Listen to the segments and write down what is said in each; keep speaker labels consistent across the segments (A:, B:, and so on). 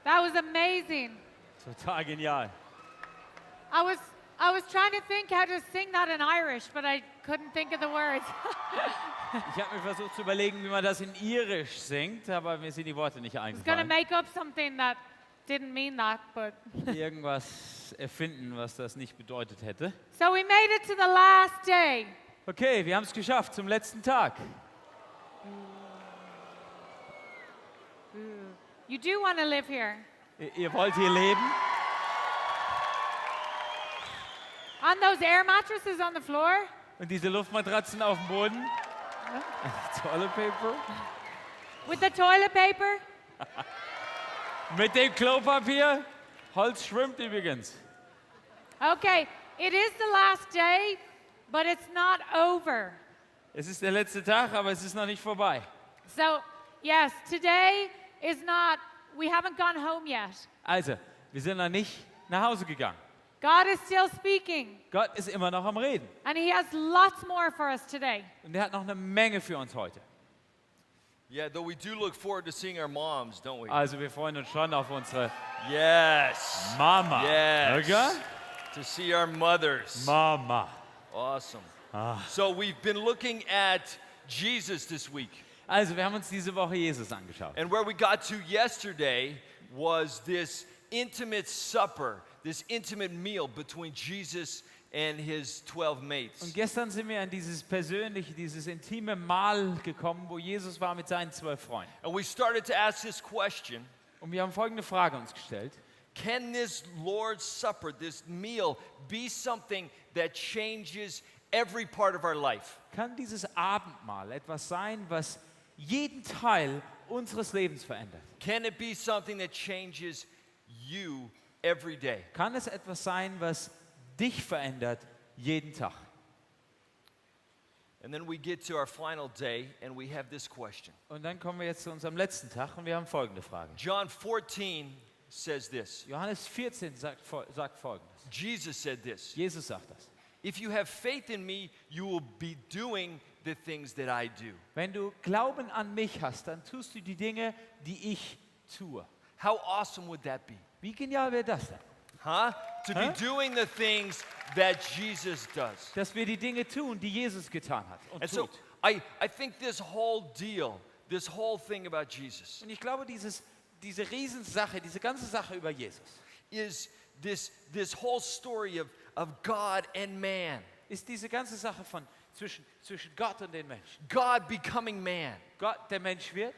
A: That was amazing.
B: Total genial.
A: I was trying to think how to sing that in Irish, but I couldn't think of the words.
B: Ich habe mir versucht zu überlegen, wie man das in Irisch singt, aber mir sind die Worte nicht
A: I was gonna
B: eingefallen.
A: make up something that didn't mean that, but
B: Irgendwas erfinden, was das nicht bedeutet hätte.
A: so we made it to the last day.
B: Okay, wir haben es geschafft zum letzten Tag.
A: You do want to live here.
B: Ihr wollt hier leben?
A: On those air mattresses on the floor?
B: Und diese Luftmatratzen auf dem Boden? Toilet Paper?
A: With the toilet paper?
B: Mit dem Klopapier? Holz schwimmt übrigens.
A: Okay, it is the last day, but it's not over.
B: Es ist der letzte Tag, aber es ist noch nicht vorbei.
A: So, yes, today is not, we haven't gone home yet.
B: Also, wir sind noch nicht nach Hause gegangen.
A: God is still speaking,
B: Gott ist immer noch am Reden.
A: and He has lots more for us today.
B: Und er hat noch eine Menge für uns heute.
C: Yeah, though we do look forward to seeing our moms, don't we?
B: Also, wir freuen uns schon auf unsere
C: Yes.
B: Mama.
C: Yes.
B: Okay?
C: To see our mothers.
B: Mama.
C: Awesome. So we've been looking at Jesus this week.
B: Also, wir haben uns diese Woche Jesus angeschaut.
C: And where we got to yesterday was this intimate supper, this intimate meal between Jesus and his 12 mates.
B: Und gestern sind wir an dieses persönliche, dieses intime Mahl gekommen, wo Jesus war mit seinen 12 Freunden.
C: And we started to ask this question,
B: Und wir haben folgende Frage uns gestellt.
C: can this Lord's Supper, this meal, be something that changes every part of our life?
B: Kann dieses Abendmahl etwas sein, was jeden Teil unseres Lebens verändert?
C: Can it be something that changes you every day?
B: Kann es etwas sein, was dich verändert jeden Tag?
C: And then we get to our final day and we have this question.
B: Und dann kommen wir jetzt zu unserem letzten Tag und wir haben folgende Frage.
C: John 14 says this.
B: Johannes 14 sagt folgendes.
C: Jesus said this.
B: Jesus sagt das.
C: If you have faith in me, you will be doing the things that I do.
B: Wenn du Glauben an mich hast, dann tust du die Dinge, die ich tue.
C: How awesome would that be?
B: Wie genial wäre das denn?
C: Huh? To be doing the things that Jesus does.
B: Dass wir die Dinge tun, die Jesus getan hat und
C: And so
B: tut.
C: I think this whole deal, this whole thing about Jesus
B: Und ich glaube, diese Riesensache, diese ganze Sache über Jesus,
C: is this whole story of God and man.
B: ist diese ganze Sache von zwischen Gott und den Menschen.
C: God becoming man,
B: Gott, der Mensch wird,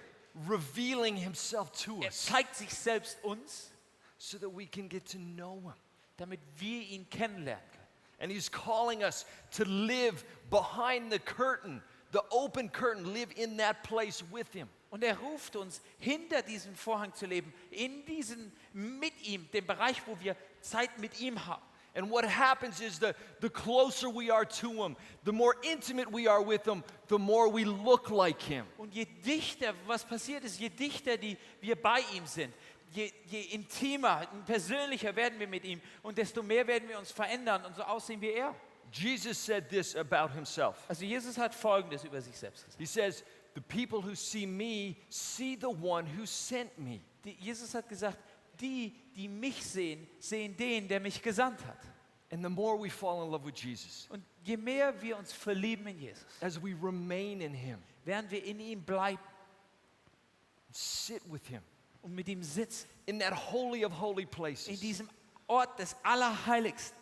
C: revealing himself to
B: er
C: us
B: zeigt sich selbst uns,
C: so that we can get to know him.
B: damit wir ihn kennenlernen können.
C: And he's calling us to live behind the curtain, the open curtain, live in that place with him.
B: Und er ruft uns, hinter diesem Vorhang zu leben, mit ihm, dem Bereich, wo wir Zeit mit ihm haben.
C: And what happens is the closer we are to him, the more intimate we are with him, the more we look like him.
B: Und je dichter, was passiert ist, je dichter wir bei ihm sind, je intimer, persönlicher werden wir mit ihm und desto mehr werden wir uns verändern und so aussehen wie er.
C: Jesus said this about himself.
B: Also Jesus hat Folgendes über sich selbst gesagt.
C: He says, the people who see me see the one who sent me.
B: Jesus hat gesagt, die mich sehen, sehen den, der mich gesandt hat.
C: And the more we fall in love with Jesus,
B: Und je mehr wir uns verlieben in Jesus,
C: as we remain in him,
B: während wir in ihm bleiben
C: sit with him,
B: und mit ihm sitzen,
C: in that holy of holy
B: in
C: places,
B: diesem Ort des Allerheiligsten,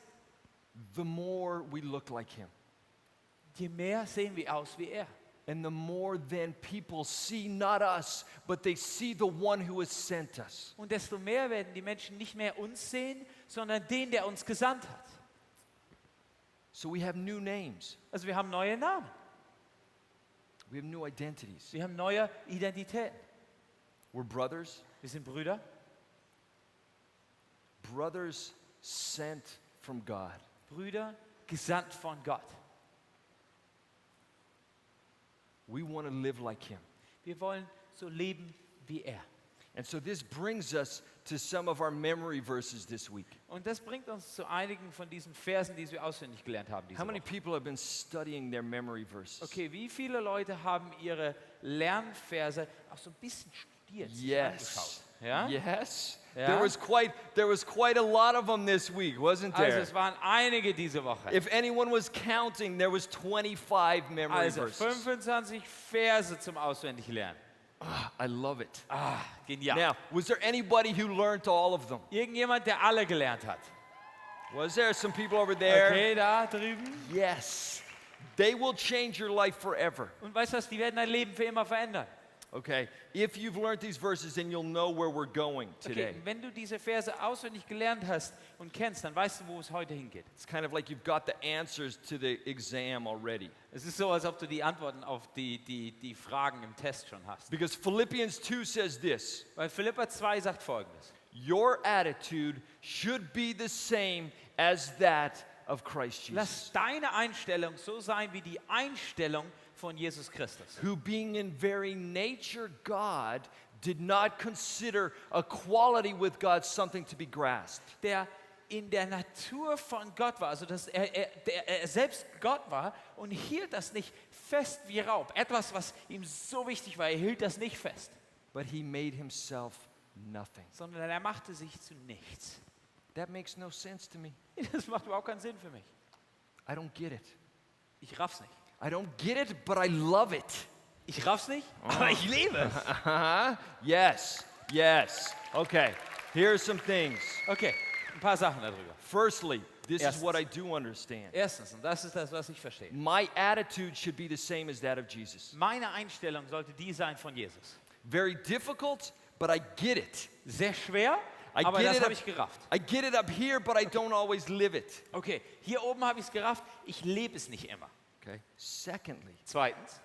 C: the more we look like him.
B: je mehr sehen wir aus wie er.
C: And the more then people see not us, but they see the one who has sent us.
B: Und desto mehr werden die Menschen nicht mehr uns sehen, sondern den, der uns gesandt hat.
C: So we have new names.
B: Also wir haben neue Namen,
C: We have new identities.
B: wir haben neue Identitäten.
C: We're brothers,
B: Wir sind Brüder,
C: brothers sent from God.
B: Brüder gesandt von Gott.
C: We want to live like him.
B: Wir wollen so leben wie er.
C: And so this brings us to some of our memory verses this week.
B: Und das bringt uns zu einigen von diesen Versen, die wir auswendig gelernt haben diese
C: How many
B: Woche.
C: people have been studying their memory verses?
B: Okay, wie viele Leute haben ihre Lernverse auch so ein bisschen studiert, sich
C: Yes.
B: angeschaut. Ja?
C: Yes.
B: Yeah.
C: There was quite a lot of them this week, wasn't
B: Also
C: there?
B: es waren einige diese Woche.
C: If anyone was counting, there was 25 memory
B: Also
C: verses.
B: 25 Verse zum Auswendiglernen.
C: I love it.
B: Genial.
C: Now, was there anybody who learned all of them?
B: Irgendjemand, der alle gelernt hat.
C: Was there some people over there?
B: Okay, da drüben.
C: Yes. They will change your life forever.
B: Und weißt du was, die werden dein Leben für immer verändern.
C: Okay. If you've learned these verses, then you'll know where we're going today.
B: Okay, wenn du diese Verse auswendig gelernt hast und kennst, dann weißt du, wo es heute hingeht.
C: It's kind of like you've got the answers to the exam already.
B: Es ist so, als ob du die Antworten auf die Fragen im Test schon hast.
C: Because Philippians 2 says this.
B: Weil Philipper 2 sagt Folgendes.
C: Your attitude should be the same as that of Christ Jesus,
B: Lass deine Einstellung so sein wie die Einstellung von Jesus Christus.
C: who being in very nature God, did not consider equality with God something to be grasped.
B: Der in der Natur von Gott war, also dass er selbst Gott war und hielt das nicht fest wie Raub. Etwas, was ihm so wichtig war, er hielt das nicht fest,
C: But he made himself nothing.
B: sondern er machte sich zu nichts.
C: That makes no sense to me.
B: Das macht überhaupt keinen Sinn für mich.
C: I don't get it.
B: Ich raff's nicht.
C: I don't get it, but I love it.
B: Ich raff's nicht, aber ich lebe es.
C: Yes, yes. Okay, here are some things.
B: Okay, ein paar Sachen darüber.
C: Firstly, this is
B: Erstens.
C: what I do understand.
B: Erstens, und das ist das, was ich verstehe.
C: My attitude should be the same as that of Jesus.
B: Meine Einstellung sollte die sein von Jesus.
C: Very difficult, but I get it.
B: Sehr schwer,
C: I
B: aber
C: get
B: das
C: it
B: habe
C: up-
B: ich gerafft.
C: I get it up here, but I don't always live it.
B: Okay, hier oben habe ich es gerafft, ich lebe es nicht immer.
C: Okay. Secondly,
B: Zweitens,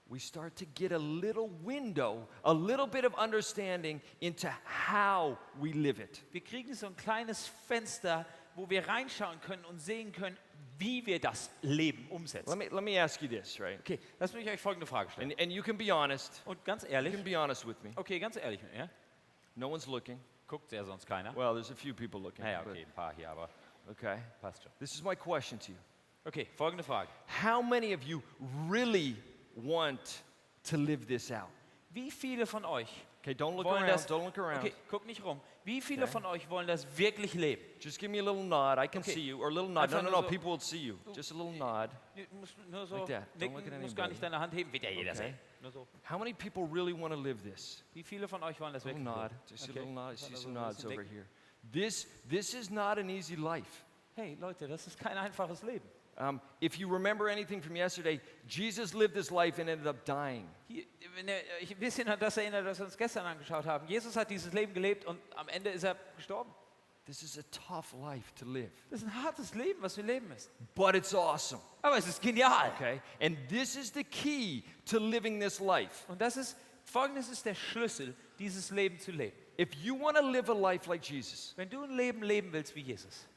C: we start to get a little window, a little bit of understanding into how we live it.
B: wir kriegen so ein kleines Fenster, wo wir reinschauen können und sehen können, wie wir das Leben umsetzen.
C: Let me ask you this, right?
B: Okay, lasst mich euch folgende Frage stellen.
C: And you can be honest.
B: Und ganz
C: You
B: ehrlich,
C: can be honest with me.
B: okay, ganz ehrlich mit mir,
C: No one's looking.
B: guckt ja sonst keiner.
C: Well, there's a few people looking.
B: Naja,
C: but-
B: okay, ein paar hier, aber
C: okay.
B: passt schon.
C: This is my question to you.
B: Okay, folgende Frage.
C: How many of you really want to live this out?
B: Wie viele von euch
C: Okay, don't look
B: wollen
C: around.
B: das...
C: Don't look around.
B: Okay, guck nicht rum. Wie viele
C: Okay.
B: von euch wollen das wirklich leben?
C: Just give me a little nod. I can
B: Okay.
C: see you. Or a little nod.
B: Einfach
C: No,
B: nur
C: no,
B: so-
C: people will see you. Just a little nod.
B: Du musst nur so
C: Like that. Don't
B: nicken,
C: look at
B: musst gar nicht
C: anybody.
B: deine Hand heben, wird ja jeder
C: Okay.
B: sehen. Nur so.
C: How many people really want to live this?
B: Wie viele von euch wollen das
C: Little
B: wirklich
C: nod.
B: leben?
C: Just a
B: Okay.
C: little nod. I
B: Einfach
C: see
B: nur
C: some
B: so ein
C: nods
B: bisschen
C: over
B: nicken.
C: here. This is not an easy life.
B: Hey Leute, das ist kein einfaches Leben.
C: If you remember anything from yesterday, Jesus lived this life and ended up dying.
B: Hier, wenn ihr euch ein bisschen an das erinnert, was wir uns gestern angeschaut haben. Jesus hat dieses Leben gelebt und am Ende ist er gestorben.
C: This is a tough life to live,
B: Das ist ein hartes Leben, was wir leben müssen.
C: but it's awesome.
B: Aber es ist genial.
C: Okay? And this is the key to living this life.
B: Und folgendes ist der Schlüssel, dieses Leben zu leben.
C: If you want to live a life like Jesus,
B: Wenn du ein Leben leben willst wie Jesus,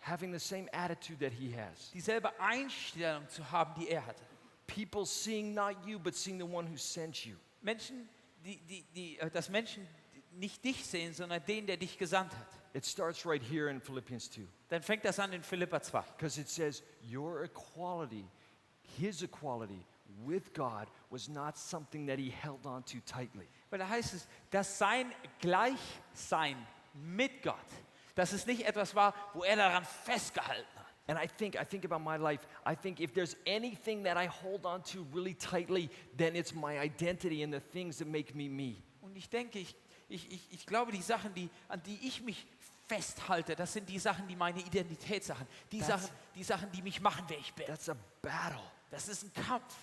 C: having the same attitude that he has,
B: dieselbe Einstellung zu haben, die er hatte.
C: people seeing not you, but seeing the one who sent you.
B: Menschen, dass Menschen nicht dich sehen, sondern den, der dich gesandt hat.
C: It starts right here in Philippians 2,
B: Dann fängt das an in Philipper 2.
C: because it says, your equality, his equality with God was not something that he held on to tightly.
B: Weil da heißt es, dass sein Gleichsein mit Gott, dass es nicht etwas war, wo er daran festgehalten hat.
C: And I think about my life. I think if there's anything that I hold on to really tightly, then it's my identity and the things that make me me.
B: Und ich denke, ich glaube, die Sachen, an die ich mich festhalte, das sind die Sachen, die meine Identität sagen. Die Sachen, die mich machen, wer ich bin.
C: That's a battle.
B: Das ist ein Kampf.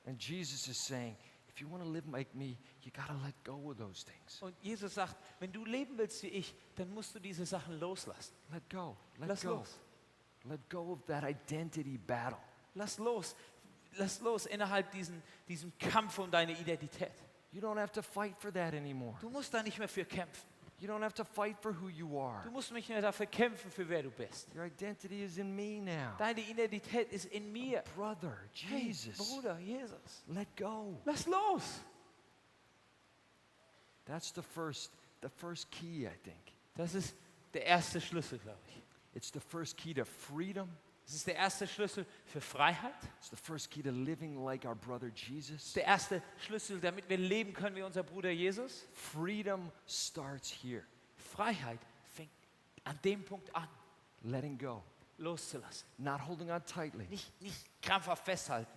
C: And Jesus is saying, if you want to live like me, you got to let go of those things.
B: Und Jesus sagt, wenn du leben willst wie ich, dann musst du diese Sachen loslassen.
C: Let go. Let
B: Lass
C: go.
B: los.
C: Let go of that identity battle.
B: Lass los. Lass los innerhalb diesem Kampf um deine Identität.
C: You don't have to fight for that anymore.
B: Du musst da nicht mehr für kämpfen.
C: You don't have to fight for who you are.
B: Du musst nicht mehr dafür kämpfen, für wer du bist.
C: Your identity is in me now.
B: Deine Identität ist in mir.
C: Brother,
B: Hey,
C: Jesus,
B: Bruder, Jesus.
C: let go.
B: Lass los.
C: That's the first key, I think.
B: Das ist der erste Schlüssel, glaube ich.
C: It's the first key to freedom
B: Es ist der erste Schlüssel für Freiheit.
C: It's the first key to living like our brother Jesus.
B: Es ist der erste Schlüssel, damit wir leben können wie unser Bruder Jesus.
C: Freedom starts here.
B: Freiheit fängt an dem Punkt an,
C: Letting go.
B: loszulassen.
C: Not holding on tightly.
B: Nicht krampfhaft festhalten,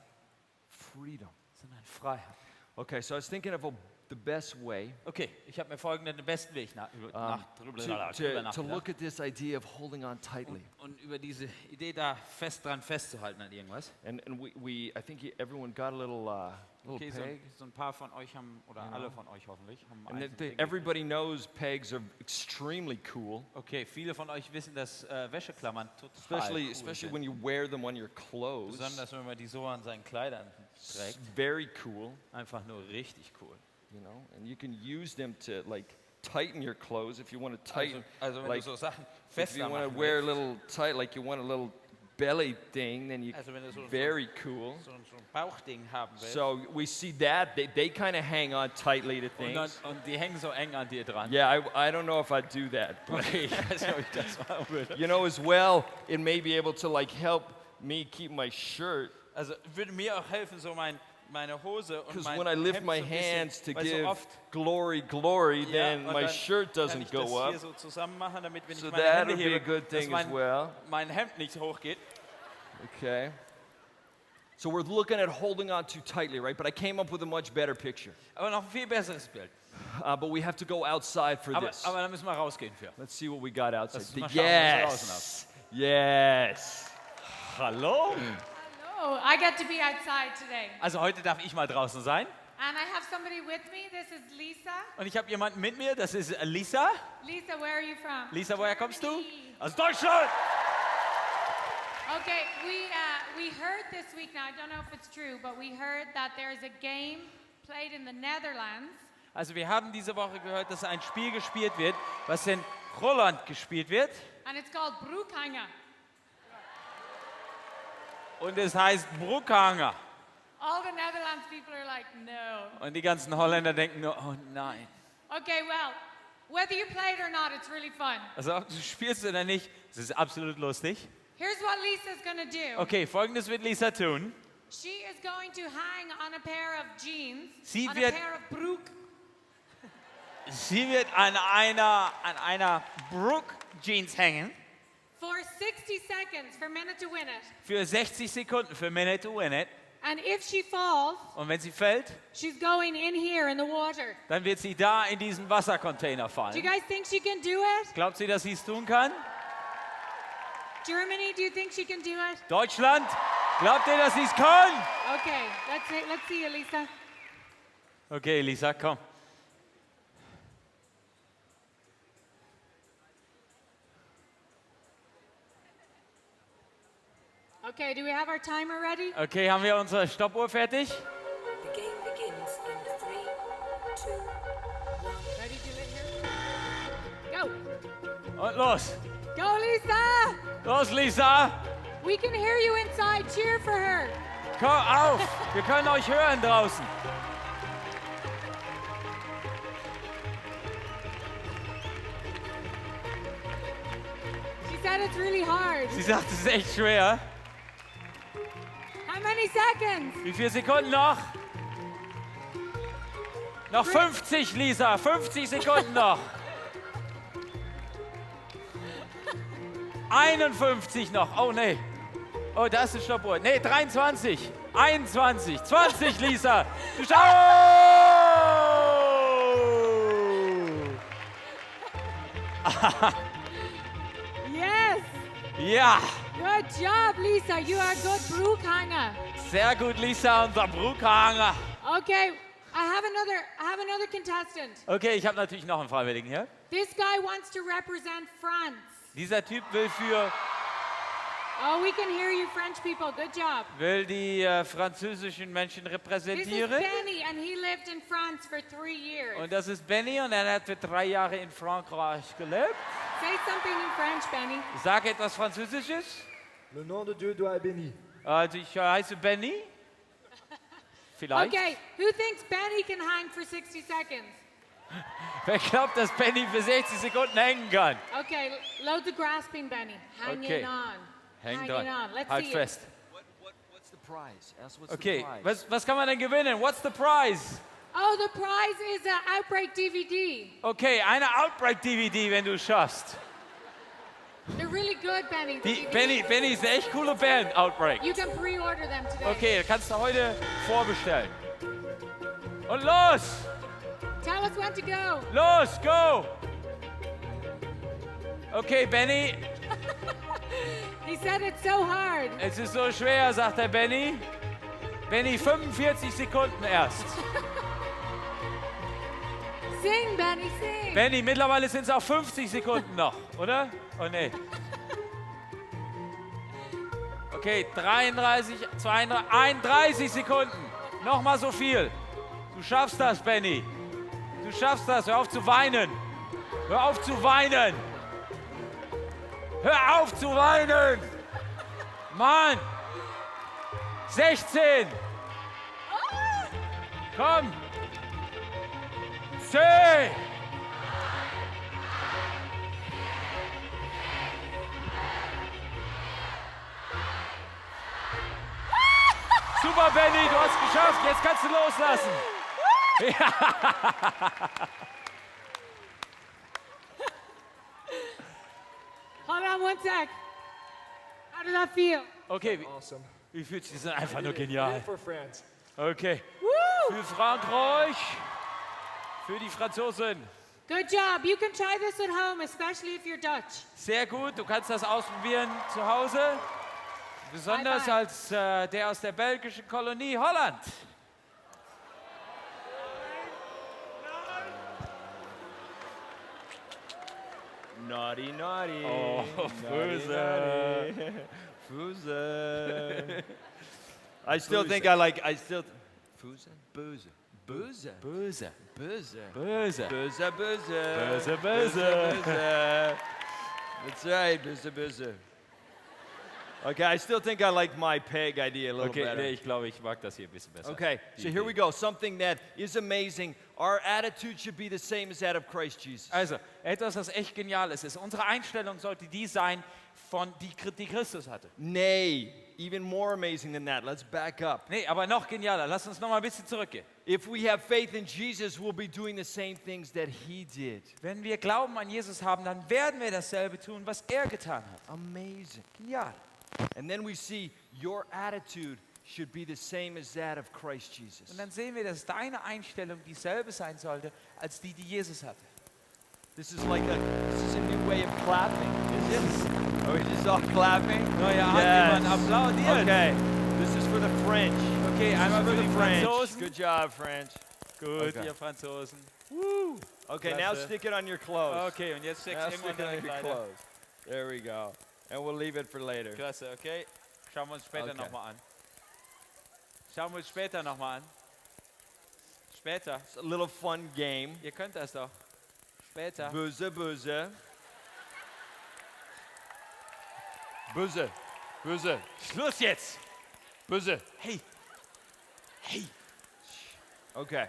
C: Freedom.
B: sondern Freiheit.
C: Okay, so I was thinking of the best way
B: Okay, ich habe mir den besten Weg drüber
C: to
B: nachgedacht.
C: look at this idea of holding on tightly.
B: Und über diese Idee da dran festzuhalten an irgendwas.
C: And I think everyone got a little
B: Okay,
C: peg.
B: so ein paar von euch haben, oder alle von euch hoffentlich, haben
C: And
B: einen Ding.
C: everybody knows pegs are extremely cool,
B: Okay, viele von euch wissen, dass Wäscheklammern total
C: especially
B: cool sind.
C: when you wear them on your clothes.
B: Besonders wenn man die so an seinen Kleidern
C: It's
B: trägt.
C: very cool,
B: Einfach nur richtig cool.
C: you know. And you can use them to like tighten your clothes if you want to tighten.
B: Also wenn
C: like
B: du so Sachen
C: if
B: fester
C: you want to
B: machen
C: wear a
B: willst,
C: little tight, like you want a little belly thing, then you
B: also wenn du so
C: very cool.
B: ein Bauchding haben willst,
C: So we see that they kind of hang on tightly to things.
B: und die hängen so eng an dir dran.
C: Yeah, I don't know if I'd do that. But
B: Okay, ich weiß nicht, ob ich das machen würde.
C: you know, as well, it may be able to like help me keep my shirt.
B: Also würde mir auch helfen, so meine Hose und
C: Because
B: mein
C: when I lift
B: Hemd
C: my
B: so ein bisschen,
C: hands to
B: weil so
C: give
B: oft,
C: glory, then
B: und
C: my
B: dann
C: shirt
B: kann
C: doesn't
B: ich
C: go
B: das
C: up.
B: hier so zusammen machen, damit wenn
C: So
B: ich meine
C: that
B: Hände
C: would be a
B: hebe,
C: good
B: dass
C: thing as well.
B: mein Hemd nicht hochgeht.
C: Okay. So we're looking at holding on too tightly, right? But I came up with a much better picture.
B: Aber noch ein viel besseres Bild.
C: But we have to go outside for
B: Aber
C: this.
B: da müssen wir rausgehen für.
C: Let's see what we got outside.
B: Lass uns mal schauen, was wir
C: Yes. Yes.
B: Hallo?
A: Oh, I get to be outside today.
B: Also heute darf ich mal draußen sein.
A: And I have somebody with me. This is Lisa.
B: Und ich habe jemanden mit mir, das ist Lisa.
A: Lisa, where are you from?
B: Lisa, woher kommst du?
A: Germany.
B: Aus Deutschland.
A: Okay, we heard this week, now I don't know if it's true, but we heard that there's a game played in the Netherlands.
B: Also wir haben diese Woche gehört, dass ein Spiel gespielt wird, was in Holland gespielt wird.
A: And it's called Broekhanger.
B: Und es heißt Broekhanger.
A: All the Netherlands people are like, no.
B: Und die ganzen Holländer denken nur, oh nein.
A: Okay, well, whether you play it or not, it's really fun.
B: Also ob du spielst oder nicht, es ist absolut lustig.
A: Here's what Lisa's gonna do.
B: Okay, Folgendes wird Lisa tun.
A: She is going to hang on a pair of jeans,
B: Sie
A: on
B: wird-
A: a pair of broek.
B: Sie wird an einer Brook Jeans hängen
A: For 60 seconds for minute to win it.
B: für 60 Sekunden für Minute to Win It.
A: And if she falls,
B: Und wenn sie fällt,
A: she's going in here in the water.
B: dann wird sie da in diesen Wassercontainer
A: Do you
B: fallen.
A: guys think she can do it?
B: Glaubt sie, dass sie es tun kann?
A: Germany, do you think she can do it?
B: Deutschland, glaubt ihr, dass sie es kann?
A: Okay, let's see, Elisa.
B: Okay, Lisa, komm.
A: Okay, do we have our timer ready?
B: Okay, haben wir unsere Stoppuhr fertig?
D: The game begins in 3, 2, 1.
A: Ready to Go.
B: Und los.
A: Go, Lisa!
B: Los, Lisa.
A: We can hear you inside. Cheer for her.
B: Komm auf. Wir können euch hören draußen.
A: She said it's really hard.
B: Sie sagt, es ist echt schwer.
A: How many seconds?
B: Wie viele Sekunden noch? Noch 50, Lisa. 50 Sekunden noch. 51 noch. Oh, nee. Oh, da ist eine Stoppuhr. Nee, 23. 21. 20, Lisa. Du
A: Yes.
B: Ja,
A: Good job, Lisa. You are a good Broekhanger.
B: sehr gut, Lisa, unser Broekhanger.
A: Okay, I have another contestant.
B: Okay, ich habe natürlich noch einen Freiwilligen hier.
A: This guy wants to represent France.
B: Dieser Typ will
A: Oh, we can hear you, French people. Good job.
B: die französischen Menschen
A: This is
B: repräsentieren.
A: Benny, and he lived in France for 3 years.
B: Und das ist Benny und er hat für 3 Jahre in Frankreich gelebt.
A: Say something in French, Benny.
B: Sag etwas Französisches.
E: Le nom de Dieu doit être béni.
B: Also ich heiße Benny. Vielleicht.
A: Okay, who thinks Benny can hang for 60 seconds?
B: Wer glaubt, dass Benny für 60 Sekunden hängen kann?
A: Okay, loads of grasping, Benny. Hanging
B: Okay.
A: on.
B: Häng
A: Hanging
B: dran.
A: on. Let's
B: Halt
A: see it.
B: fest.
C: What's the prize? Ask what's
B: Okay,
C: the prize.
B: was kann man denn gewinnen? What's the prize?
A: Oh, the prize is an Outbreak DVD.
B: Okay, eine Outbreak-DVD, wenn du es schaffst.
A: They're really good, Benny. the DVDs.
B: Benny ist eine echt coole Band, Outbreak.
A: You can pre-order them today.
B: Okay, kannst du heute vorbestellen. Und los!
A: Tell us when to go.
B: Los, go! Okay, Benny,
A: He said it's so hard.
B: es ist so schwer, sagt der Benny. Benny, 45 Sekunden erst.
A: Sing, Benny, sing.
B: Benny, mittlerweile sind es auch 50 Sekunden noch, oder? Oh nee. Okay, 33, 32, 31 Sekunden. Nochmal so viel. Du schaffst das, Benny. Du schaffst das. Hör auf zu weinen. Hör auf zu weinen. Hör auf zu weinen. Mann. 16. Komm. 10. Super, Benny, du hast es geschafft. Jetzt kannst du loslassen.
A: Hold on one sec. How does that feel?
B: Okay,
E: Awesome.
B: wie fühlt sich das an? Einfach nur
E: Did it
B: genial.
E: for France.
B: Okay,
A: Woo!
B: für Frankreich, für die Franzosen.
A: Good job. You can try this at home, especially if you're Dutch.
B: Sehr gut, du kannst das ausprobieren zu Hause. Besonders
A: Bye, bye.
B: als der aus der belgischen Kolonie Holland.
C: Naughty, naughty.
B: Oh, böse.
C: Fuse. I still think I like, Fuse? Booze. Booze.
B: Böse.
C: Booze.
B: Böse.
C: Booze, booze.
B: Böse, böse.
C: Booze. That's right, booze, booze. Okay, I still think I like my peg idea a little
B: Okay,
C: better.
B: nee, ich glaube, ich mag das hier ein bisschen besser.
C: Okay,
B: Die
C: so here
B: Idee.
C: we go. Something that is amazing. Our attitude should be the same as that of Christ Jesus.
B: Also, etwas, was echt genial ist. Unsere Einstellung sollte die sein, die Christus hatte.
C: Nay, even more amazing than that. Let's back up.
B: Nee, aber noch genialer. Lass uns noch mal ein bisschen zurückgehen.
C: If we have faith in Jesus, we'll be doing the same things that he did.
B: Wenn wir Glauben an Jesus haben, dann werden wir dasselbe tun, was er getan hat.
C: Amazing.
B: Genial.
C: And then we see your attitude should be the same as that of Christ Jesus.
B: Und dann sehen wir, dass deine Einstellung dieselbe sein sollte, als die Jesus hatte.
C: This is a new way of clapping. Is it? Are we just all clapping?
B: Neue Art, wie man applaudiert.
C: Okay. This is for the French.
B: Okay, einmal
C: For
B: für
C: the
B: die
C: French.
B: Franzosen.
C: Good job, French.
B: Gut,
C: Okay.
B: ihr Franzosen.
C: Okay, now
B: Klasse.
C: stick it on your clothes.
B: Okay, und jetzt steckst
C: Now
B: du
C: stick it
B: irgendwann
C: on
B: deine
C: your
B: Kleider.
C: clothes. There we go. And we'll leave it for later.
B: Klasse, okay. Schauen wir uns später
C: Okay.
B: nochmal an. Schauen wir uns später nochmal an. Später.
C: It's a little fun game.
B: Ihr könnt das doch. Später.
C: Buzzer, buzzer. Buzzer, buzzer,
B: Schluss jetzt.
C: buzzer.
B: Hey. Hey.
C: Okay.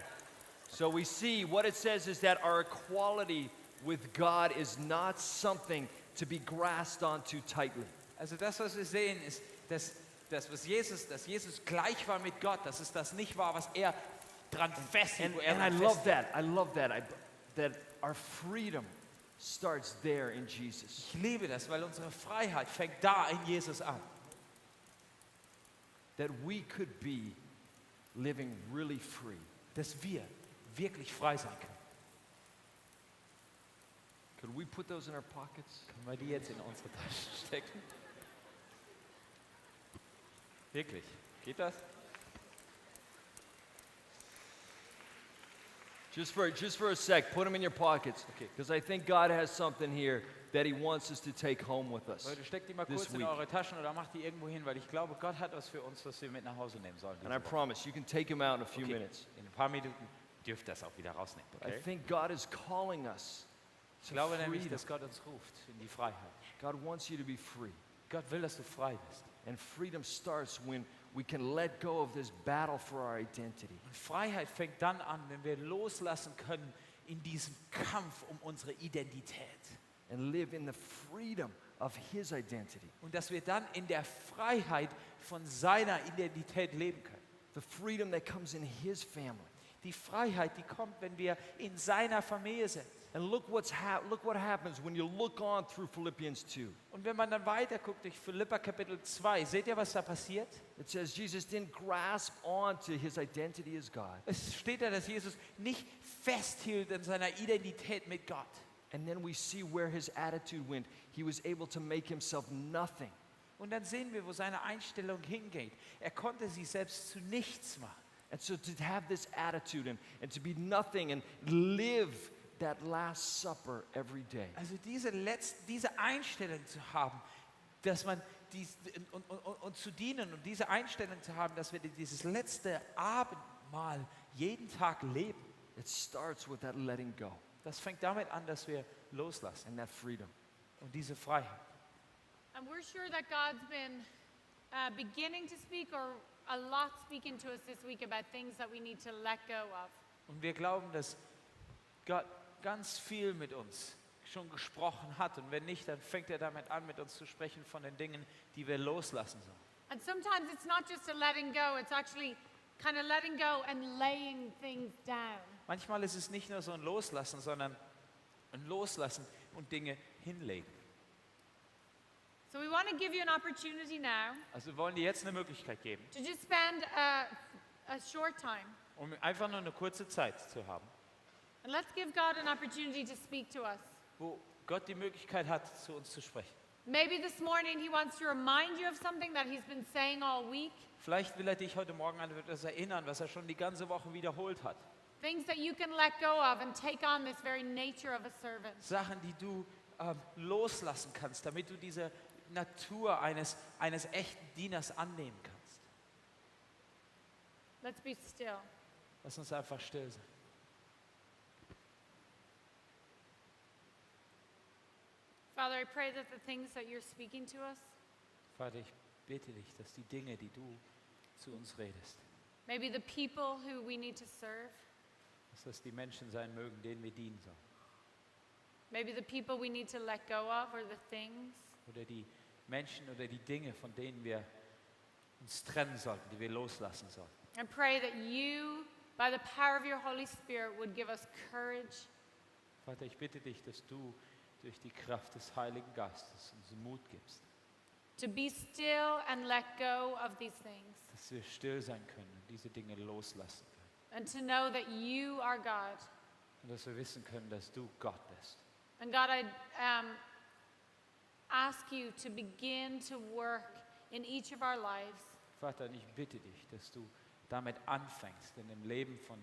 C: So we see what it says is that our equality with God is not something to be grasped onto tightly.
B: Also das, was wir sehen, ist, dass Jesus gleich war mit Gott, dass es das nicht war, was er dran festhält, wo er
C: And I
B: dran
C: love
B: festhält.
C: that. I love that. That our freedom starts there in Jesus.
B: Ich liebe das, weil unsere Freiheit fängt da in Jesus an.
C: That we could be living really free.
B: Dass wir wirklich frei sein können.
C: Could we put those in our pockets?
B: Können wir die jetzt in unsere Taschen stecken? Wirklich? Geht das?
C: Just for a sec, put them in your pockets.
B: Okay.
C: Because I think God has something here that He wants us to take home with us.
B: Leute, steckt die mal
C: This
B: kurz in
C: week.
B: eure Taschen oder macht die irgendwo hin, weil ich glaube, Gott hat was für uns, was wir mit nach Hause nehmen sollen.
C: And I
B: diese Woche.
C: promise you can take them out in a few
B: Okay,
C: minutes.
B: in ein paar Minuten dürft ihr das auch wieder rausnehmen.
C: I
B: Okay?
C: think God is calling us
B: Ich
C: to
B: glaube nämlich,
C: freedom.
B: dass Gott uns ruft in die Freiheit.
C: God wants you to be free.
B: Gott will, dass du frei bist.
C: And freedom starts when we can let go of this battle for our identity.
B: Und Freiheit fängt dann an, wenn wir loslassen können in diesem Kampf um unsere Identität.
C: and live in the freedom of his identity.
B: Und dass wir dann in der Freiheit von seiner Identität leben können.
C: The freedom that comes in his family.
B: Die Freiheit, die kommt, wenn wir in seiner Familie sind.
C: And look what happens when you look on through Philippians 2.
B: Und wenn man dann weiter guckt durch Philipper Kapitel 2, seht ihr, was da passiert?
C: It says Jesus didn't grasp onto his identity as God.
B: Es steht da, dass Jesus nicht festhielt an seiner Identität mit Gott.
C: And then we see where his attitude went. He was able to make himself nothing.
B: Und dann sehen wir, wo seine Einstellung hingeht. Er konnte sich selbst zu nichts machen.
C: And so to have this attitude and to be nothing and live that Last Supper every day.
B: Also diese Einstellung zu haben, dass man und zu dienen und diese Einstellung zu haben, dass wir dieses letzte Abendmahl jeden Tag leben.
C: It starts with that letting go
B: Das fängt damit an, dass wir loslassen
C: and that freedom.
B: und diese Freiheit.
A: And we're sure that God's been beginning to speak or a lot speaking to us this week about things that we need to let go of.
B: Und wir glauben, dass Gott ganz viel mit uns schon gesprochen hat. Und wenn nicht, dann fängt er damit an, mit uns zu sprechen von den Dingen, die wir loslassen sollen.
A: And sometimes it's not just a letting go, it's actually kind of letting go and laying things down.
B: Manchmal ist es nicht nur so ein Loslassen, sondern ein Loslassen und Dinge hinlegen.
A: So we want to give you an opportunity now
B: Also wir wollen dir jetzt eine Möglichkeit geben,
A: to just spend a short time.
B: um einfach nur eine kurze Zeit zu haben,
A: And let's give God an opportunity to speak to us.
B: wo Gott die Möglichkeit hat, zu uns zu sprechen.
A: Maybe this morning he wants to remind you of something that he's been saying all week,
B: Vielleicht will er dich heute Morgen an etwas erinnern, was er schon die ganze Woche wiederholt hat.
A: things that you can let go of and take on this very nature of a servant.
B: Sachen, die du loslassen kannst, damit du diese Natur eines echten Dieners annehmen kannst.
A: Let's be still.
B: Lass uns einfach still sein.
A: Father, I pray that the things that you're speaking to us,
B: Vater, ich bitte dich, dass die Dinge, die du zu uns redest,
A: maybe the people who we need to serve,
B: dass das die Menschen sein mögen, denen wir dienen sollen.
A: maybe the people we need to let go of or the things,
B: Oder die Menschen oder die Dinge, von denen wir uns trennen sollten, die wir loslassen sollten.
A: I pray that you, by the power of your Holy Spirit, would give us courage,
B: Vater, ich bitte dich, dass du durch die Kraft des Heiligen Geistes uns Mut gibst,
A: to be still and let go of these things,
B: dass wir still sein können und diese Dinge loslassen können.
A: and to know that you are God.
B: Und dass wir wissen können, dass du Gott bist.
A: And God, I ask you to begin to work in each of our lives.
B: Vater, und ich bitte dich, dass du damit anfängst, in dem Leben von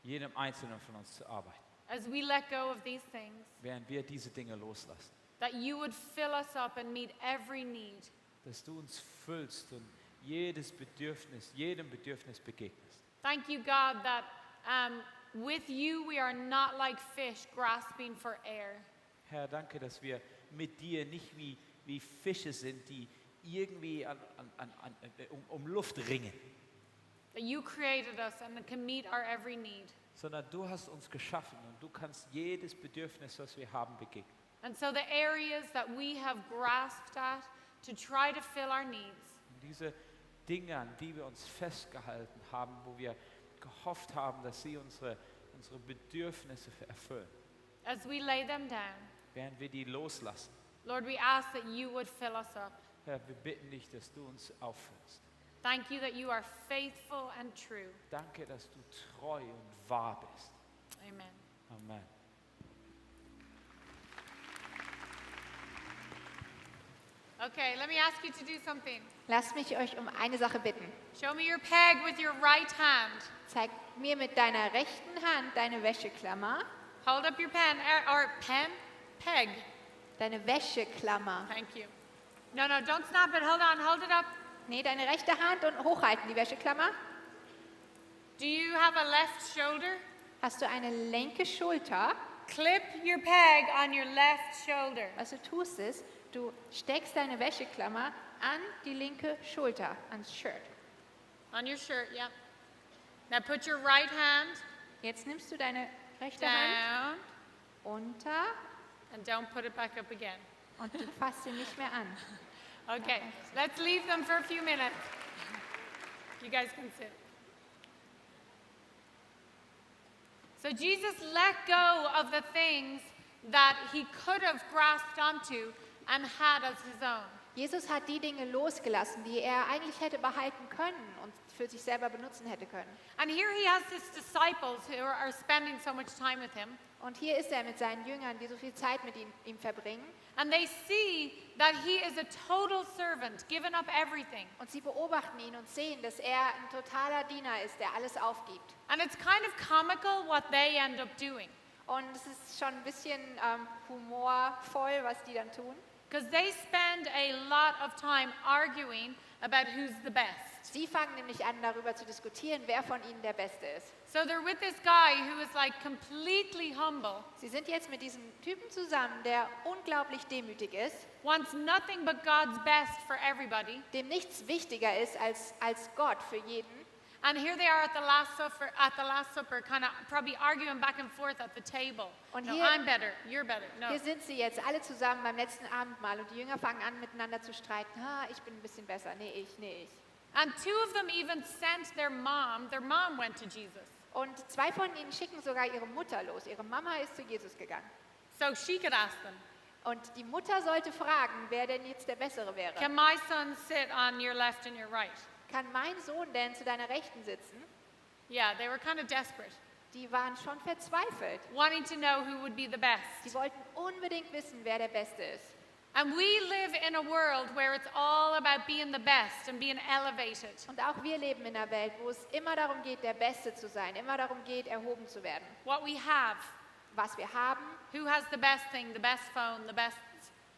B: jedem Einzelnen von uns zu arbeiten,
A: As we let go of these things,
B: während wir diese Dinge loslassen.
A: that you would fill us up and meet every need.
B: Dass du uns füllst und jedem Bedürfnis begegnest.
A: Thank you, God, that with you we are not like fish grasping for air.
B: Herr, danke, dass wir mit dir nicht wie Fische sind, die irgendwie um Luft ringen,
A: That you created us and can meet our every need.
B: sondern du hast uns geschaffen und du kannst jedes Bedürfnis, was wir haben, begegnen.
A: And so the areas that we have grasped at to try to fill our needs,
B: Und diese Dinge, an die wir uns festgehalten haben, wo wir gehofft haben, dass sie unsere Bedürfnisse erfüllen,
A: as we lay them down,
B: während wir die loslassen.
A: Lord, we ask that you would fill us up.
B: Herr, wir bitten dich, dass du uns auffüllst.
A: Thank you that you are faithful and true.
B: Danke, dass du treu und wahr bist.
A: Amen.
B: Amen.
A: Okay, let me ask you to do something.
F: Lasst mich euch um eine Sache bitten.
A: Show me your peg with your right hand.
F: Zeig mir mit deiner rechten Hand deine Wäscheklammer.
A: Hold up your pen, or pen? Peg.
F: Deine Wäscheklammer.
A: Thank you. No, don't snap it. Hold on, hold it up.
F: Nee, deine rechte Hand und hochhalten die Wäscheklammer.
A: Do you have a left shoulder?
F: Hast du eine linke Schulter?
A: Clip your peg on your left shoulder.
F: Was du tust ist, du steckst deine Wäscheklammer an die linke Schulter, ans Shirt.
A: On your shirt, yep. Now put your right hand
F: Jetzt nimmst du deine rechte Hand
A: down,
F: unter
A: and don't put it back up again.
F: und du fasst ihn nicht mehr an.
A: Okay, let's leave them for a few minutes. You guys can sit. So Jesus let go of the things that he could have grasped onto and had as his own.
F: Jesus hat die Dinge losgelassen, die er eigentlich hätte behalten können und für sich selber benutzen hätte können.
A: And here he has his disciples who are spending so much time with him.
F: Und hier ist er mit seinen Jüngern, die so viel Zeit mit ihm verbringen.
A: And they see that he is a total servant, given up everything.
F: Und sie beobachten ihn und sehen, dass er ein totaler Diener ist, der alles aufgibt.
A: And it's kind of comical what they end up doing.
F: Und es ist schon ein bisschen humorvoll, was die dann tun.
A: Because they spend a lot of time arguing about who's the best.
F: Sie fangen nämlich an, darüber zu diskutieren, wer von ihnen der Beste ist.
A: So they're with this guy who is like completely humble,
F: Sie sind jetzt mit diesem Typen zusammen, der unglaublich demütig ist,
A: wants nothing but God's best for everybody.
F: dem nichts wichtiger ist als Gott für jeden.
A: And here they are at the Last Supper, kind of probably arguing back and forth at the table.
F: Und
A: No,
F: hier-
A: I'm better, you're better. No.
F: Hier sind sie jetzt alle zusammen beim letzten Abendmahl und die Jünger fangen an, miteinander zu streiten. Ich bin ein bisschen besser. Nee, ich.
A: And two of them even sent their mom. Their mom went to Jesus.
F: Und zwei von ihnen schicken sogar ihre Mutter los. Ihre Mama ist zu Jesus gegangen.
A: So she could ask them,
F: Und die Mutter sollte fragen, wer denn jetzt der Bessere wäre.
A: can my son sit on your left and your right?
F: Kann mein Sohn denn zu deiner Rechten sitzen?
A: Yeah, they were kind of desperate,
F: Die waren schon verzweifelt.
A: wanting to know who would be the
F: Sie
A: best.
F: wollten unbedingt wissen, wer der Beste ist.
A: And we live in a world where it's all about being the best and being elevated.
F: Und auch wir leben in einer Welt, wo es immer darum geht, der Beste zu sein, immer darum geht, erhoben zu werden.
A: What we have,
F: Was wir haben,
A: who has the best thing, the best phone, the best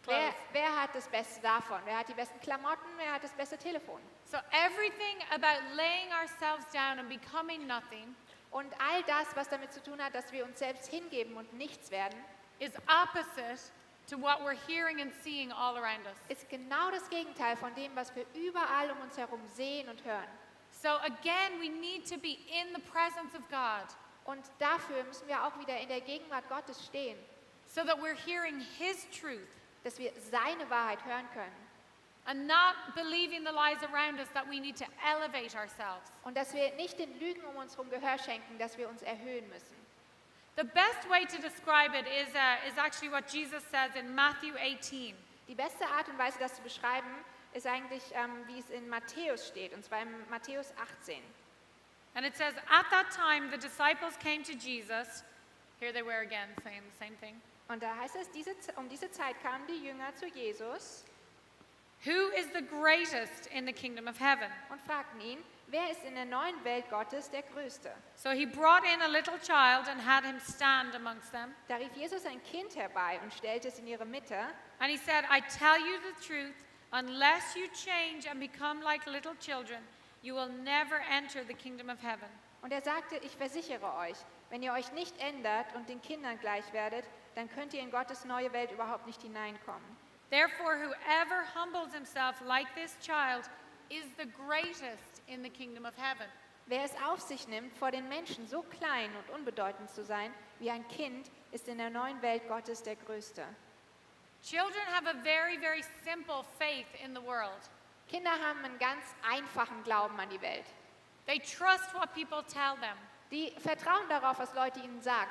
A: clothes.
F: wer hat das Beste davon? Wer hat die besten Klamotten? Wer hat das beste Telefon?
A: So everything about laying ourselves down and becoming nothing
F: Und all das, was damit zu tun hat, dass wir uns selbst hingeben und nichts werden,
A: is opposite to what we're hearing and seeing all around us.
F: ist genau das Gegenteil von dem, was wir überall um uns herum sehen und hören.
A: So again, we need to be in the presence of God
F: Und dafür müssen wir auch wieder in der Gegenwart Gottes stehen,
A: so that we're hearing His truth
F: dass wir seine Wahrheit hören können
A: and not believing the lies around us that we need to elevate ourselves.
F: und dass wir nicht den Lügen um uns herum Gehör schenken, dass wir uns erhöhen müssen.
A: The best way to describe it is actually what Jesus says in Matthew 18.
F: Die beste Art und Weise, das zu beschreiben, ist eigentlich, wie es in Matthäus steht, und zwar in Matthäus 18.
A: And it says, at that time the disciples came to Jesus. Here they were again saying the same thing.
F: Und da heißt es, um diese Zeit kamen die Jünger zu Jesus
A: Who is the greatest in the kingdom of heaven?
F: und fragten ihn, wer ist in der neuen Welt Gottes der Größte?
A: So he brought in a little child and had him stand amongst them.
F: Da rief Jesus ein Kind herbei und stellte es in ihre Mitte.
A: And he said, I tell you the truth, unless you change and become like little children, you will never enter the kingdom of heaven.
F: Und er sagte, ich versichere euch, wenn ihr euch nicht ändert und den Kindern gleich werdet, dann könnt ihr in Gottes neue Welt überhaupt nicht hineinkommen.
A: Therefore, whoever humbles himself like this child is the greatest in the kingdom of heaven.
F: Wer es auf sich nimmt, vor den Menschen so klein und unbedeutend zu sein wie ein Kind, ist in der neuen Welt Gottes der Größte.
A: Children have a very, very simple faith in the world.
F: Kinder haben einen ganz einfachen Glauben an die Welt.
A: They trust what people tell them.
F: Die vertrauen darauf, was Leute ihnen sagen.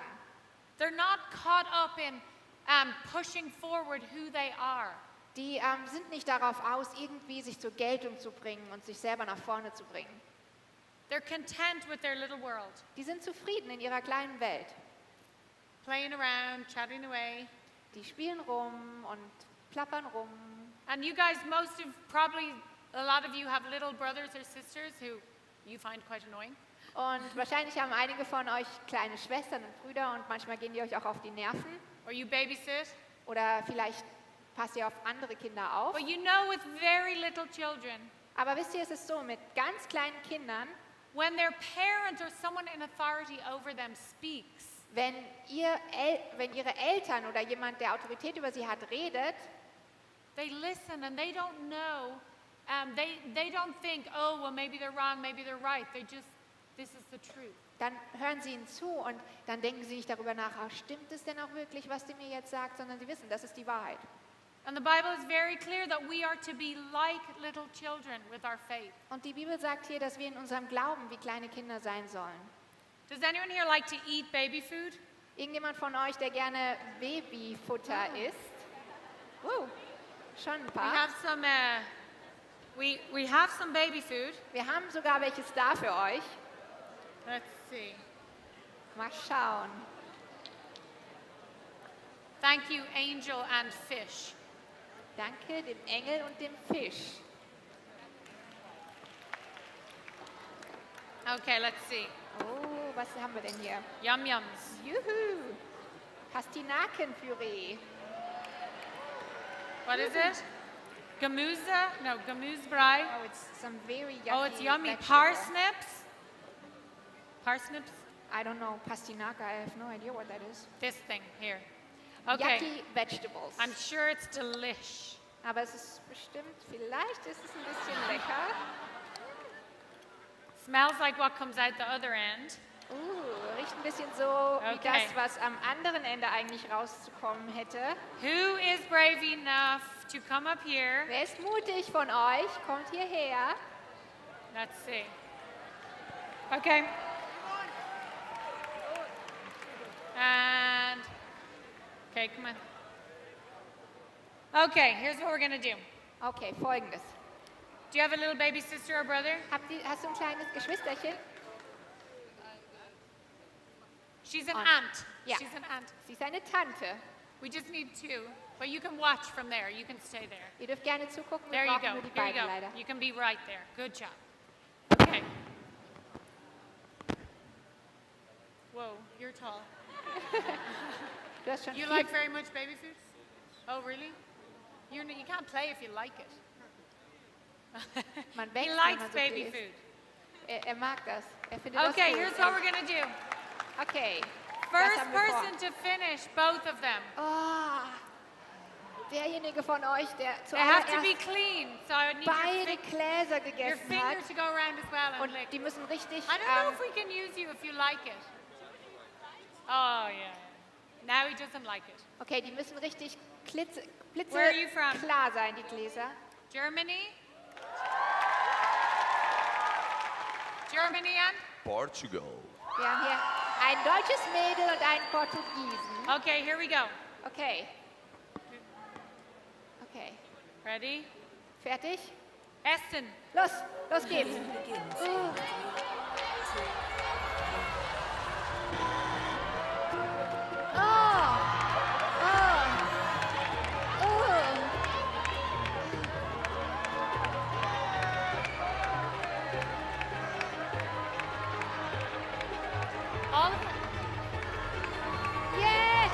A: They're not caught up in pushing forward who they are.
F: Die sind nicht darauf aus, irgendwie sich zur Geltung zu bringen und sich selber nach vorne zu bringen.
A: They're content with their little world,
F: Die sind zufrieden in ihrer kleinen Welt.
A: playing around, chatting away.
F: Die spielen rum und plappern rum.
A: And you guys, probably a lot of you have little brothers or sisters who you find quite annoying.
F: Und wahrscheinlich haben einige von euch kleine Schwestern und Brüder und manchmal gehen die euch auch auf die Nerven.
A: Or you babysit.
F: Oder vielleicht passt ihr auf andere Kinder auf.
A: But you know, with very little children,
F: Aber wisst ihr, es ist so, mit ganz kleinen Kindern,
A: when their parent or someone in authority over them speaks,
F: wenn ihre Eltern oder jemand, der Autorität über sie hat, redet,
A: they listen and they don't know. They don't think, oh, well, maybe they're wrong, maybe they're right. This is the truth.
F: dann hören sie ihnen zu und dann denken sie nicht darüber nach, stimmt es denn auch wirklich, was die mir jetzt sagt, sondern sie wissen, das ist die Wahrheit.
A: And the Bible is very clear that we are to be like little children with our faith.
F: Und die Bibel sagt hier, dass wir in unserem Glauben wie kleine Kinder sein sollen.
A: Does anyone here like to eat baby food?
F: Irgendjemand von euch, der gerne Babyfutter isst? Schon ein
A: We
F: paar.
A: have some we have some baby food.
F: Wir haben sogar welches da für euch.
A: Let's see.
F: Mal schauen.
A: Thank you, angel and fish.
F: Danke dem Engel und dem Fisch.
A: Okay, let's see.
F: Oh, was haben wir denn hier?
A: Yum yums.
F: Juhu! Pastinakenpüree.
A: What is it? Gemüse? No, Gemüsebrei.
F: Oh, it's some very yummy.
A: Oh, it's yummy.
F: vegetable.
A: Parsnips? Parsnips?
F: I don't know. Pastinaka, I have no idea what that is.
A: This thing here. Okay.
F: Yucky vegetables.
A: I'm sure it's delish.
F: Aber es ist bestimmt, vielleicht ist es ein bisschen lecker.
A: Smells like what comes out the other end.
F: Riecht ein bisschen so wie
A: Okay.
F: das, was am anderen Ende eigentlich rauszukommen hätte.
A: Who is brave enough to come up here?
F: Wer ist mutig von euch? Kommt hierher.
A: Let's see. Okay. And, okay, come on. Okay, here's what we're going to do.
F: Okay, folgendes.
A: Do you have a little baby sister or brother?
F: Hast du ein kleines Geschwisterchen?
A: She's an
F: On.
A: aunt.
F: Yeah.
A: She's an aunt.
F: Sie ist eine Tante.
A: We just need two, but you can watch from there. You can stay there.
F: Ihr dürft gerne zugucken, wir
A: There you
F: brauchen
A: go.
F: nur die
A: Here you
F: beiden
A: go.
F: leider.
A: You can be right there. Good job. Okay. Whoa, you're tall.
F: Du hast schon
A: You
F: vier-
A: like very much baby food? Oh, really? You can't play if you like it.
F: Man
A: He
F: wächst, wenn
A: likes
F: man so
A: baby
F: viel isst.
A: food.
F: Er mag das. Er findet das
A: Okay,
F: gut.
A: here's what we're gonna do.
F: Okay.
A: First
F: was haben wir vor?
A: person to finish both of them.
F: Oh, derjenige von euch, der
A: They have to
F: zuallererst
A: be clean, so I would need
F: beide Gläser
A: your
F: gegessen
A: finger
F: hat.
A: to go around as well and
F: Und
A: lick.
F: die müssen richtig...
A: I don't know if we can use you if you like it. Oh, yeah. Now he doesn't like it.
F: okay, die müssen richtig
A: Where are you from?
F: klar sein, die Gläser.
A: Germany? Germany, Ann?
G: Portugal.
F: Wir haben hier ein deutsches Mädel und einen Portugiesen.
A: Okay, here we go.
F: Okay. Okay.
A: Ready?
F: Fertig?
A: Essen.
F: Los geht's.
D: Begins.
F: Oh.
A: All of them.
F: Yes!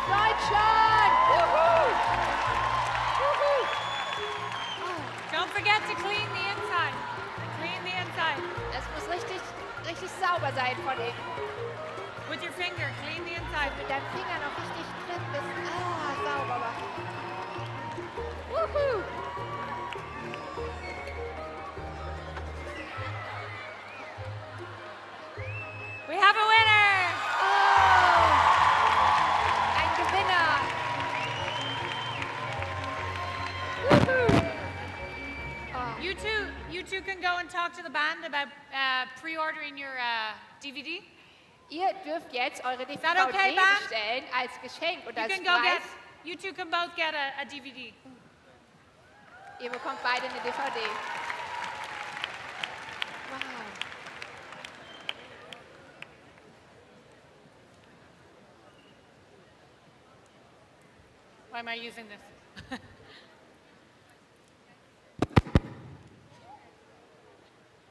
F: Deutschland! Wuhu! Wuhu!
A: Don't forget to clean the inside. Clean the inside.
F: Es muss richtig sauber sein von innen.
A: With your finger, clean the inside.
F: Mit deinem Finger noch richtig drin bist. Sauber machen. Wuhu!
A: We have a winner!
F: Ein Gewinner! Wuhu!
A: You two can go and talk to the band about pre-ordering your DVD.
F: Ihr dürft jetzt eure DVD
A: that okay, Bam?
F: bestellen als Geschenk und
A: You
F: als
A: can go get.
F: Preis.
A: You two can both get a DVD.
F: Ihr bekommt beide eine DVD. Wow.
A: Why am I using this?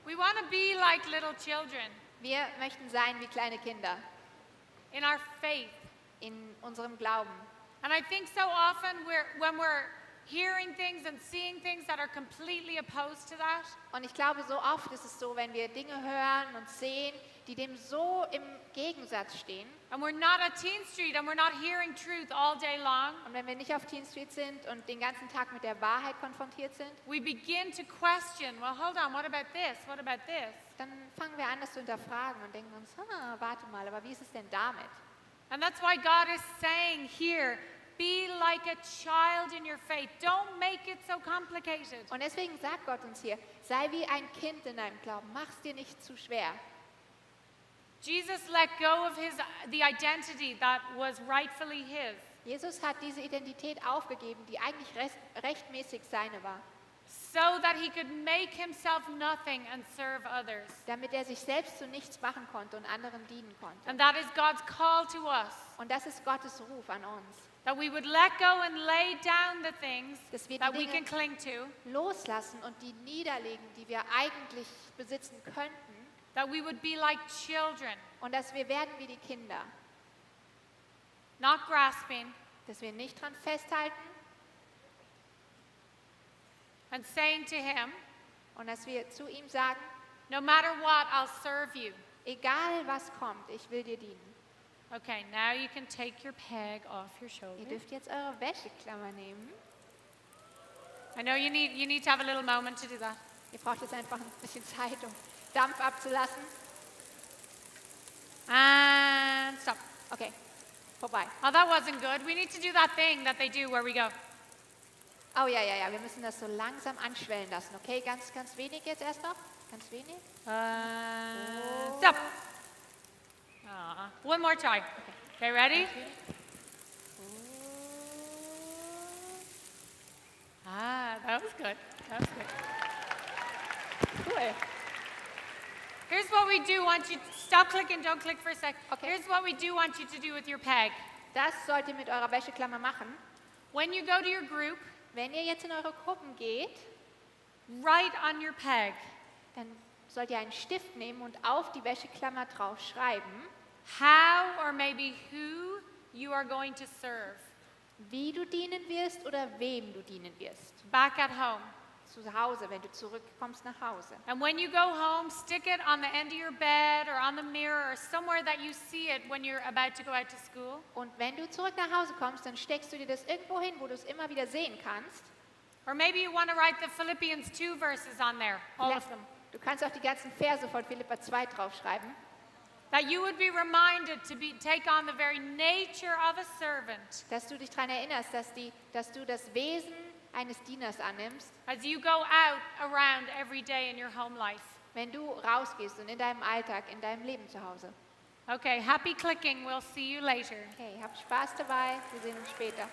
A: We want to be like little children
F: Wir möchten sein wie kleine Kinder
A: in our faith.
F: in unserem Glauben.
A: And I think so often when we're hearing things and seeing things that are completely opposed to that,
F: Und ich glaube, so oft ist es so, wenn wir Dinge hören und sehen, die dem so im Gegensatz stehen.
A: and we're not at Teenstreet and we're not hearing truth all day long,
F: Und wenn wir nicht auf Teenstreet sind und den ganzen Tag mit der Wahrheit konfrontiert sind,
A: we begin to question, well, hold on, what about this? What about this?
F: dann fangen wir an, das zu hinterfragen und denken uns, warte mal, aber wie ist es denn damit?
A: And that's why God is saying here, be like a child in your faith. Don't make it so complicated.
F: Und deswegen sagt Gott uns hier, sei wie ein Kind in deinem Glauben, mach's dir nicht zu schwer.
A: Jesus let go of the identity that was rightfully his,
F: Jesus hat diese Identität aufgegeben, die eigentlich rechtmäßig seine war,
A: so that he could make himself nothing and serve others.
F: damit er sich selbst zu nichts machen konnte und anderen dienen konnte.
A: And that is God's call to us,
F: Und das ist Gottes Ruf an uns,
A: that we would let go and lay down the things
F: dass wir
A: that
F: die
A: we can
F: Dinge
A: cling to,
F: loslassen und die niederlegen, die wir eigentlich besitzen könnten,
A: that we would be like children,
F: und dass wir werden wie die Kinder,
A: not grasping,
F: dass wir nicht dran festhalten
A: and saying to him,
F: und dass wir zu ihm sagen,
A: no matter what, I'll serve you.
F: egal was kommt, ich will dir dienen.
A: Okay, now you can take your peg off your
F: Ihr
A: shoulder.
F: dürft jetzt eure Wäscheklammer nehmen.
A: I know you need to have a little moment to do that.
F: Ihr braucht jetzt einfach ein bisschen Zeit, um Dampf abzulassen.
A: And stop.
F: Okay, vorbei.
A: Oh, that wasn't good. We need to do that thing that they do where we go.
F: Oh ja, wir müssen das so langsam anschwellen lassen. Okay, ganz wenig jetzt erst noch. Ganz wenig.
A: Stop. One more try. Okay, ready? That was good. That was good.
F: Cool.
A: Here's what we do want you to stop clicking, don't click for a sec.
F: Okay.
A: Here's what we do want you to do with your peg.
F: Das sollt ihr mit eurer Wäscheklammer machen.
A: When you go to your group,
F: Wenn ihr jetzt in eure Gruppen geht,
A: write on your peg
F: dann sollt ihr einen Stift nehmen und auf die Wäscheklammer drauf schreiben,
A: how or maybe who you are going to serve
F: wie du dienen wirst oder wem du dienen wirst.
A: back at home.
F: Zu Hause, wenn du zurückkommst nach Hause.
A: And when you go home, stick it on the end of your bed or on the mirror or somewhere that you see it when you're about to go out to school.
F: Und wenn du zurück nach Hause kommst, dann steckst du dir das irgendwo hin, wo du es immer wieder sehen kannst.
A: Or maybe you want to write the Philippians 2 verses on there, all of them.
F: Du kannst auch die ganzen Verse von Philipper 2 draufschreiben.
A: That you would be reminded to take on the very nature of a servant
F: Dass du dich daran erinnerst, dass du das Wesen eines Dieners annimmst,
A: as you go out around every day in your home life.
F: wenn du rausgehst und in deinem Alltag, in deinem Leben zu Hause.
A: Okay, happy clicking. We'll see you later.
F: Okay, habt Spaß dabei. Wir sehen uns später.